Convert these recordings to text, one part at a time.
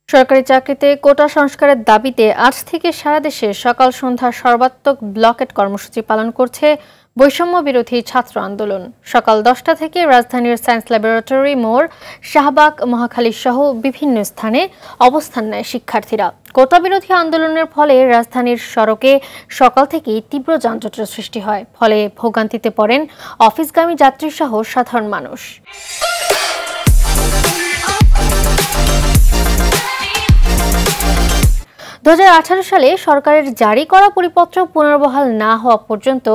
সরকারি চাকরিতে কোটা সংস্কারের দাবিতে আজ থেকে সারা দেশে সকাল সন্ধ্যা সর্বাত্মক ব্লকেট কর্মসূচি পালন করছে বৈষম্য বিরোধী ছাত্র আন্দোলন। সকাল 10টা থেকে রাজধানীর সায়েন্স ল্যাবরেটরি মোড়, শাহবাগ, মহাখালী সহ বিভিন্ন স্থানে অবস্থান নেয় শিক্ষার্থীরা। কোটা বিরোধী আন্দোলনের ফলে রাজধানীর সড়কে সকাল থেকেই তীব্র যানজটের সৃষ্টি হয়, ফলে ভোগান্তিতে পড়েন অফিসগামী যাত্রীসহ সাধারণ মানুষ। 2018 সালে সরকারের জারি করা পরিপত্র পুনর্বহাল না হওয়া পর্যন্ত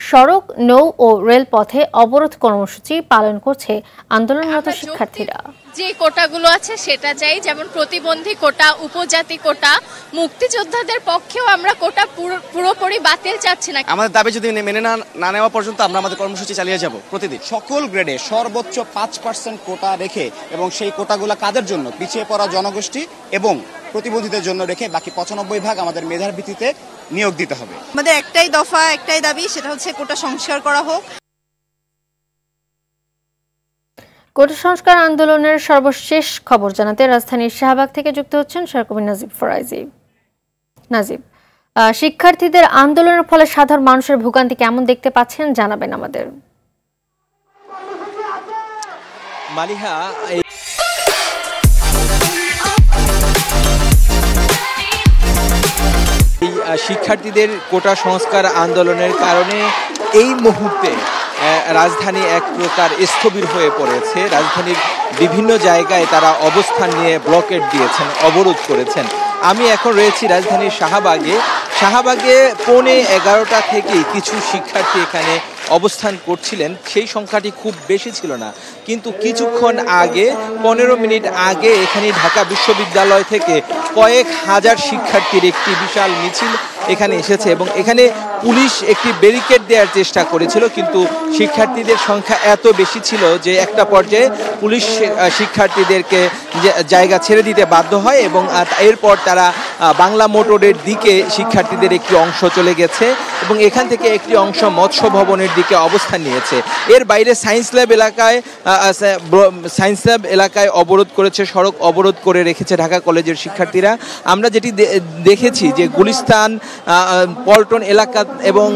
সড়ক, নৌ ও রেলপথে অবরোধ কর্মসূচি পালন করছে আন্দোলনরত শিক্ষার্থীরা। যে কোটাগুলো আছে সেটা চাই, যেমন প্রতিবন্ধী কোটা, উপজাতি কোটা। মুক্তিযোদ্ধাদের পক্ষেও আমরা কোটা পুরোপুরি বাতিল চাচ্ছি না। আমাদের দাবি যদি মেনে না নেওয়া পর্যন্ত আমরা আমাদের কর্মসূচি চালিয়ে যাব। প্রতিদিন সকল গ্রেডে সর্বোচ্চ 5% কোটা রেখে, এবং সেই কোটাগুলো কাদের জন্য? পিছিয়ে পড়া জনগোষ্ঠী এবং প্রতিবন্ধীদের জন্য রেখে বাকি 95% আমাদের মেধার ভিত্তিতে নিয়োগ দিতে হবে। আমাদের একটাই দফা, একটাই দাবি, সেটা হচ্ছে কোটা সংস্কার করা হোক। কোটা সংস্কার আন্দোলনের সর্বশেষ খবর জানাতে রাজধানীর শাহবাগ থেকে যুক্ত হচ্ছেন সহকর্মী নাজিব ফরাইজি। নাজিব, শিক্ষার্থীদের আন্দোলনের ফলে সাধারণ মানুষের ভোগান্তি কেমন দেখতে পাচ্ছেন জানাবেন আমাদের। মালিহা, শিক্ষার্থীদের কোটা সংস্কার আন্দোলনের কারণে এই মুহূর্তে রাজধানী এক প্রকার স্থবির হয়ে পড়েছে। রাজধানীর বিভিন্ন জায়গায় তারা অবস্থান নিয়ে ব্লকেট দিয়েছেন, অবরোধ করেছেন। আমি এখন রয়েছি রাজধানীর শাহবাগে। 11:15 থেকেই কিছু শিক্ষার্থী এখানে অবস্থান করছিলেন। সেই সংখ্যাটি খুব বেশি ছিল না, কিন্তু কিছুক্ষণ আগে 15 মিনিট আগে এখানে ঢাকা বিশ্ববিদ্যালয় থেকে কয়েক হাজার শিক্ষার্থীর একটি বিশাল মিছিল এখানে এসেছে, এবং এখানে পুলিশ একটি ব্যারিকেড দেওয়ার চেষ্টা করেছিল, কিন্তু শিক্ষার্থীদের সংখ্যা এত বেশি ছিল যে একটা পর্যায়ে পুলিশ শিক্ষার্থীদেরকে জায়গা ছেড়ে দিতে বাধ্য হয়, এবং এরপর তারা বাংলা মোটরের দিকে শিক্ষার্থীদের একটি অংশ চলে গেছে, এবং এখান থেকে একটি অংশ মৎস্য ভবনের দিকে অবস্থান নিয়েছে। এর বাইরে সায়েন্স ল্যাব এলাকায় অবরোধ করেছে, সড়ক অবরোধ করে রেখেছে ঢাকা কলেজের শিক্ষার্থীরা। আমরা যেটি দেখেছি যে গুলিস্তান, পল্টন এলাকা এবং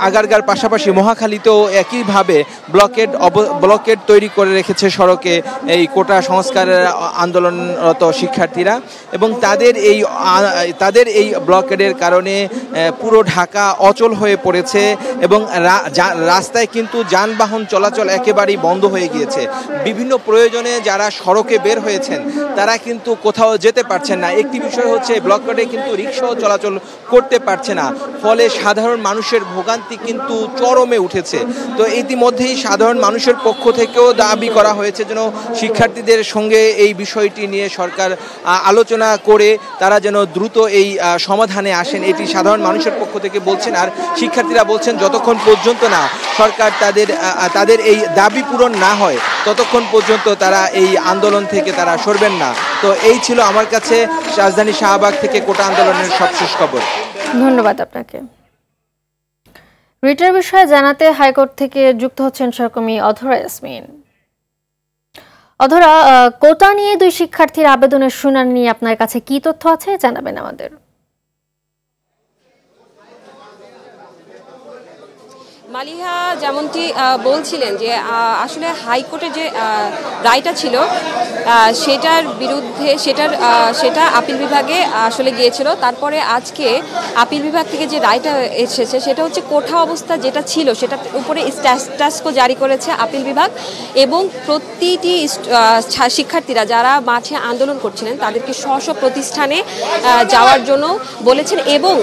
আগারগার পাশাপাশি মহাখালীতেও একইভাবে ব্লকেট তৈরি করে রেখেছে সড়কে এই কোটা সংস্কারের আন্দোলনরত শিক্ষার্থীরা, এবং তাদের এই ব্লকেডের কারণে পুরো ঢাকা অচল হয়ে পড়েছে, এবং রাস্তায় কিন্তু যানবাহন চলাচল একেবারেই বন্ধ হয়ে গিয়েছে। বিভিন্ন প্রয়োজনে যারা সড়কে বের হয়েছেন তারা কিন্তু কোথাও যেতে পারছেন না। একটি বিষয় হচ্ছে ব্লকেডে কিন্তু রিক্সাও চলাচল করতে পারছে না, ফলে সাধারণ মানুষের ভোগান্তি কিন্তু চরমে উঠেছে। তো ইতিমধ্যেই সাধারণ মানুষের পক্ষ থেকেও দাবি করা হয়েছে যেন শিক্ষার্থীদের সঙ্গে এই বিষয়টি নিয়ে সরকার আলোচনা করে তারা যেন দ্রুত এই সমাধানে আসেন, এটি সাধারণ মানুষের পক্ষ থেকে বলছেন। আর শিক্ষার্থীরা বলছেন যতক্ষণ পর্যন্ত না সরকার তাদের এই দাবি পূরণ না হয় ততক্ষণ পর্যন্ত তারা এই আন্দোলন থেকে তারা সরবেন না। তো এই ছিল আমার কাছে রাজধানী শাহবাগ থেকে কোটা আন্দোলনের সবশেষ খবর। ধন্যবাদ আপনাকে। রিটের বিষয়ে জানাতে হাইকোর্ট থেকে যুক্ত হচ্ছেন সহকর্মী অধরা ইয়াসমিন। অধরা, কোটা নিয়ে 2 শিক্ষার্থীর আবেদনের শুনানি নিয়ে আপনার কাছে কি তথ্য আছে জানাবেন আমাদের। মালিহা, যেমনটি বলছিলেন যে আসলে হাইকোর্টের যে রায়টা ছিল সেটার বিরুদ্ধে সেটা আপিল বিভাগে আসলে গিয়েছিল। তারপরে আজকে আপিল বিভাগ থেকে যে রায়টা এসেছে সেটা হচ্ছে কোঠা অবস্থা যেটা ছিল সেটার উপরে স্ট্যাটাস কো জারি করেছে আপিল বিভাগ, এবং প্রতিটি শিক্ষার্থীরা যারা মাঠে আন্দোলন করছিলেন তাদেরকে স্ব প্রতিষ্ঠানে যাওয়ার জন্য বলেছেন, এবং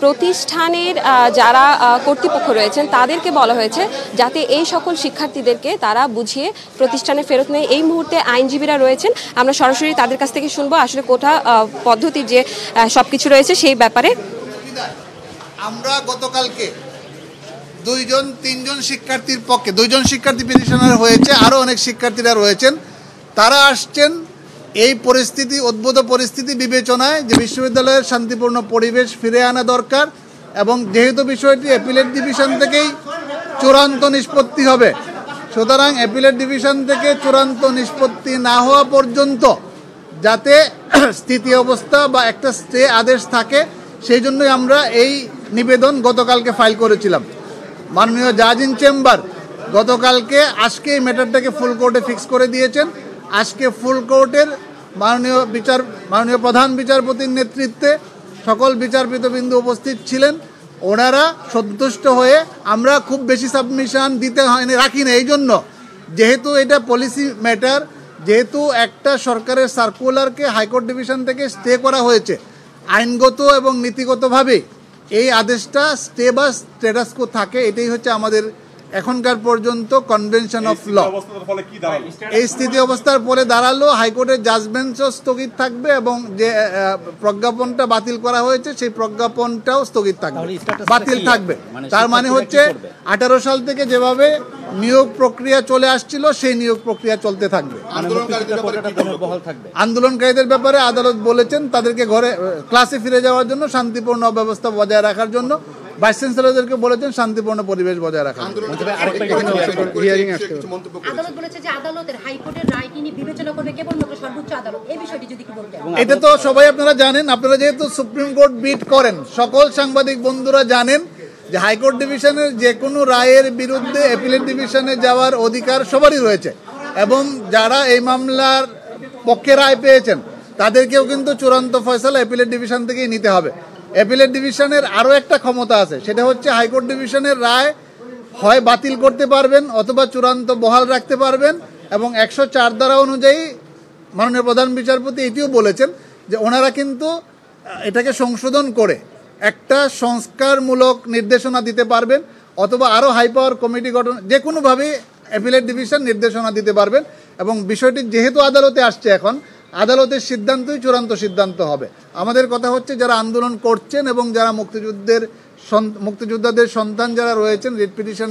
প্রতিষ্ঠানের যারা কর্তৃপক্ষ রয়েছেন তাদেরকে বলা হয়েছে যাতে এই সকল শিক্ষার্থীদেরকে তারা বুঝিয়ে প্রতিষ্ঠানে ফেরত নেয়। এই মুহূর্তে আইনজীবীরা রয়েছেন, আমরা সরাসরি তাদের কাছ থেকে শুনবো আসলে কোটা পদ্ধতির যে সবকিছু রয়েছে সেই ব্যাপারে। আমরা গতকালকে 2-3 শিক্ষার্থীর পক্ষে 2 শিক্ষার্থী পিটিশনার হয়েছে, আরও অনেক শিক্ষার্থীরা রয়েছেন, তারা আসছেন এই পরিস্থিতি, উদ্ভূত পরিস্থিতি বিবেচনায় যে বিশ্ববিদ্যালয়ের শান্তিপূর্ণ পরিবেশ ফিরে আনা দরকার, এবং যেহেতু বিষয়টি অ্যাপিলেট ডিভিশন থেকেই চূড়ান্ত নিষ্পত্তি হবে, সুতরাং অ্যাপিলেট ডিভিশন থেকে চূড়ান্ত নিষ্পত্তি না হওয়া পর্যন্ত যাতে স্থিতি অবস্থা বা একটা স্টে আদেশ থাকে, সেই জন্যই আমরা এই নিবেদন গতকালকে ফাইল করেছিলাম। মাননীয় জাজ ইন চেম্বার গতকালকে আজকে এই ম্যাটারটাকে ফুল কোর্টে ফিক্স করে দিয়েছেন। আজকে ফুল কোর্টের মাননীয় প্রধান বিচারপতির নেতৃত্বে সকল বিচারপতিবৃন্দ উপস্থিত ছিলেন। ওনারা সন্তুষ্ট হয়ে, আমরা খুব বেশি সাবমিশন দিতে হয়নি রাখি না, এই জন্য যেহেতু এটা পলিসি ম্যাটার, যেহেতু একটা সরকারের সার্কুলারকে হাইকোর্ট ডিভিশন থেকে স্টে করা হয়েছে, আইনগত এবং নীতিগতভাবে এই আদেশটা স্টে বা স্ট্যাটাস কো থাকে, এটাই হচ্ছে আমাদের এখনকার পর্যন্ত কনভেনশন অফ ল। এই স্থিতি অবস্থার পরে দাঁড়ালো হাইকোর্টের জাজমেন্টও স্থগিত থাকবে এবং যে প্রজ্ঞাপনটা বাতিল করা হয়েছে সেই প্রজ্ঞাপনটাও স্থগিত থাকবে, বাতিল থাকবে। তার মানে হচ্ছে 18 সাল থেকে যেভাবে নিয়োগ প্রক্রিয়া চলে আসছিল সেই নিয়োগ প্রক্রিয়া চলতে থাকবে। আন্দোলনকারীদের ব্যাপারে আদালত বলেছেন তাদেরকে ঘরে ক্লাসে ফিরে যাওয়ার জন্য শান্তিপূর্ণ ব্যবস্থা বজায় রাখার জন্য, ভাইস চ্যান্সেলরদেরকে বলেছেন শান্তিপূর্ণ পরিবেশ বজায় রাখার জন্য। এটা তো সবাই আপনারা জানেন, আপনারা যেহেতু সুপ্রিম কোর্ট বিট করেন, সকল সাংবাদিক বন্ধুরা জানেন যে হাইকোর্ট ডিভিশনের যে কোনো রায়ের বিরুদ্ধে অ্যাপিলেট ডিভিশনে যাওয়ার অধিকার সবারই রয়েছে এবং যারা এই মামলার পক্ষে রায় পেয়েছেন তাদেরকেও কিন্তু চূড়ান্ত ফয়সালা অ্যাপিলেট ডিভিশন থেকেই নিতে হবে। অ্যাপিলেট ডিভিশনের আরও একটা ক্ষমতা আছে, সেটা হচ্ছে হাইকোর্ট ডিভিশনের রায় হয় বাতিল করতে পারবেন অথবা চূড়ান্ত বহাল রাখতে পারবেন। এবং 104 ধারা অনুযায়ী মাননীয় প্রধান বিচারপতি এটিও বলেছেন যে ওনারা কিন্তু এটাকে সংশোধন করে একটা সংস্কারমূলক নির্দেশনা দিতে পারবেন অথবা আরও হাই পাওয়ার কমিটি গঠন, যে কোনোভাবে অ্যাপিলেট ডিভিশন নির্দেশনা দিতে পারবেন। এবং বিষয়টি যেহেতু আদালতে আসছে, এখন আদালতের সিদ্ধান্তই চূড়ান্ত সিদ্ধান্ত হবে। আমাদের কথা হচ্ছে যারা আন্দোলন করছেন এবং যারা মুক্তিযোদ্ধাদের সন্তান যারা রয়েছেন, রিট পিটিশন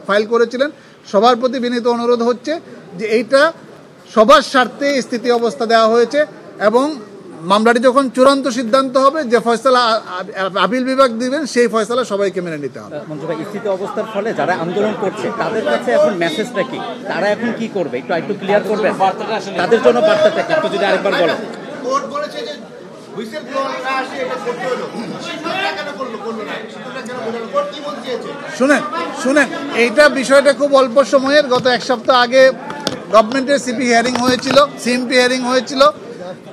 ফাইল করেছিলেন, সবার প্রতি বিনীত অনুরোধ হচ্ছে যে এইটা সবার স্বার্থে স্থিতি অবস্থা দেওয়া হয়েছে এবং মামলাটি যখন চূড়ান্ত সিদ্ধান্ত হবে, যে ফয়সালা আপিল বিভাগ দিবেন সেই ফয়সালা সবাইকে মেনে নিতে হবে। স্থিতি অবস্থার ফলে যারা আন্দোলন করছে তাদের কাছে এখন মেসেজটা কি, তারা এখন কি করবে একটু ক্লিয়ার করবেন, তাদের জন্য বার্তাটা একটু যদি আরেকবার বলেন। কোর্ট বলেছে যে হুইসেল ব্লোয়াররা আসে এটা করতে হলো, সেটা কেন করলো না, সেটা কেন বললো, কোর্ট কি বলছে? শুনেন এইটা বিষয়টা খুব অল্প সময়ের, গত এক সপ্তাহ আগে গভর্নমেন্টের সিপি হিয়ারিং হয়েছিল, সিএমপি হিয়ারিং হয়েছিল,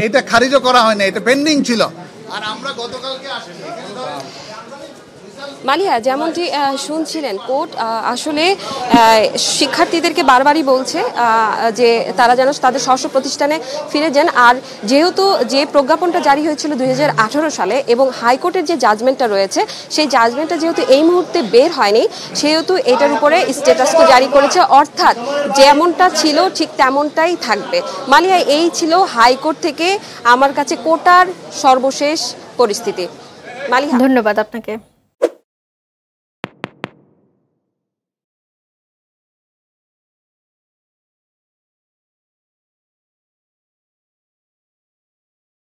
এটা খারিজও করা হয় না, এটা পেন্ডিং ছিল। আর আমরা গতকালকে আসিনি। মালিহা, যেমনটি শুনছিলেন, কোর্ট আসলে শিক্ষার্থীদেরকে বারবারই বলছে যে তারা যেন তাদের স্ব প্রতিষ্ঠানে ফিরে যান। আর যেহেতু যে প্রজ্ঞাপনটা জারি হয়েছিল 2018 সালে এবং হাইকোর্টের যে জাজমেন্টটা রয়েছে সেই জাজমেন্টটা যেহেতু এই মুহূর্তে বের হয়নি, সেহেতু এটার উপরে স্ট্যাটাসকো জারি করেছে, অর্থাৎ যেমনটা ছিল ঠিক তেমনটাই থাকবে। মালিহা, এই ছিল হাইকোর্ট থেকে আমার কাছে কোটার সর্বশেষ পরিস্থিতি। মালিহা, ধন্যবাদ আপনাকে।